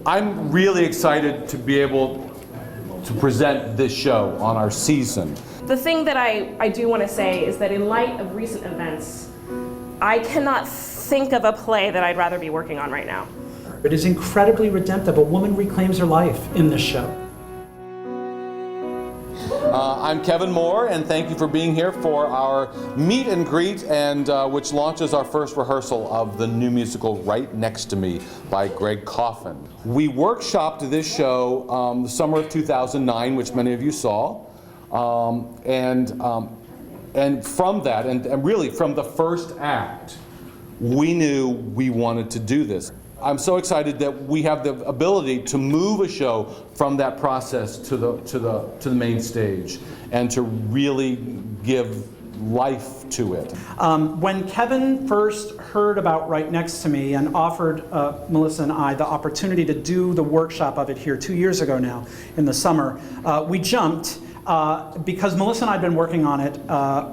I'm really excited to be able to present this show on our season. The thing that I do want to say is that in light of recent events, I cannot think of a play that I'd rather be working on right now. It is incredibly redemptive. A woman reclaims her life in this show. I'm Kevin Moore, and thank you for being here for our meet and greet, and which launches our first rehearsal of the new musical Right Next to Me by Gregg Coffin. We workshopped this show the summer of 2009, which many of you saw, and from that, and really from the first act, we knew we wanted to do this. I'm so excited that we have the ability to move a show from that process to the main stage and to really give life to it. When Kevin first heard about Right Next to Me and offered Melissa and I the opportunity to do the workshop of it here 2 years ago now in the summer, we jumped because Melissa and I have been working on it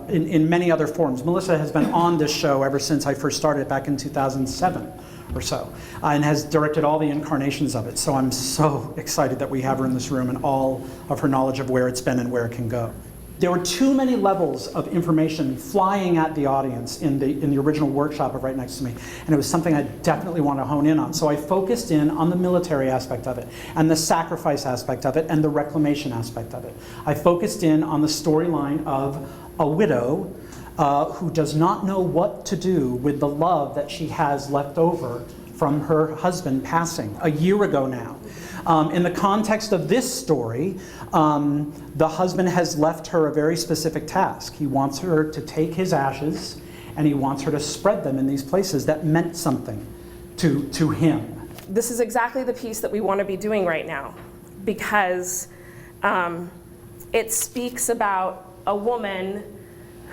in many other forms. Melissa has been on this show ever since I first started back in 2007. Or so, and has directed all the incarnations of it. So I'm so excited that we have her in this room and all of her knowledge of where it's been and where it can go. There were too many levels of information flying at the audience in the original workshop of Right Next to Me, and it was something I definitely want to hone in on. So I focused in on the military aspect of it, and the sacrifice aspect of it, and the reclamation aspect of it. I focused in on the storyline of a widow who does not know what to do with the love that she has left over from her husband passing a year ago now. In the context of this story, the husband has left her a very specific task. He wants her to take his ashes and he wants her to spread them in these places that meant something to him. This is exactly the piece that we want to be doing right now, because it speaks about a woman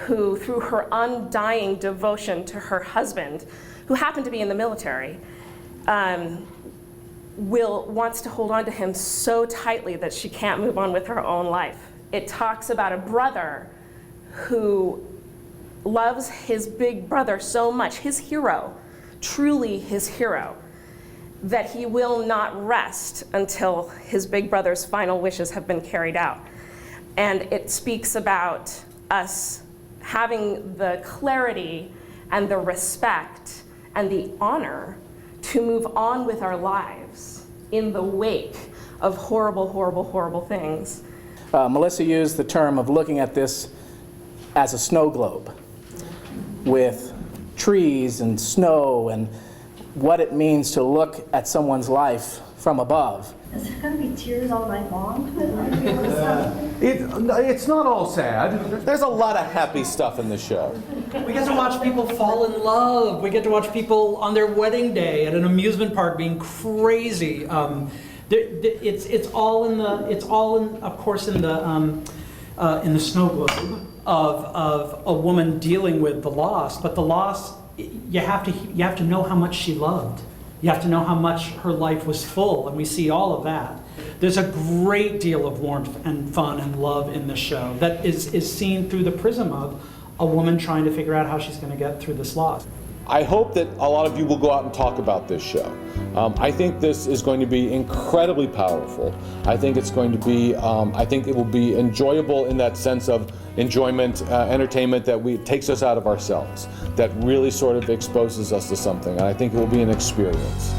who, through her undying devotion to her husband, who happened to be in the military, wants to hold on to him so tightly that she can't move on with her own life. It talks about a brother who loves his big brother so much, his hero, truly his hero, that he will not rest until his big brother's final wishes have been carried out. And it speaks about us having the clarity and the respect and the honor to move on with our lives in the wake of horrible, horrible, horrible things. Melissa used the term of looking at this as a snow globe with trees and snow and what it means to look at someone's life from above. Is there going to be tears all night long? It's not all sad. There's a lot of happy stuff in the show. We get to watch people fall in love. We get to watch people on their wedding day at an amusement park being crazy. It's all in, of course, in the snow globe of a woman dealing with the loss. But the loss, you have to know how much she loved. You have to know how much her life was full, and we see all of that. There's a great deal of warmth and fun and love in the show that is seen through the prism of a woman trying to figure out how she's going to get through this loss. I hope that a lot of you will go out and talk about this show. I think this is going to be incredibly powerful. I think it's going to be, I think it will be enjoyable in that sense of enjoyment, entertainment that takes us out of ourselves, that really sort of exposes us to something. And I think it will be an experience.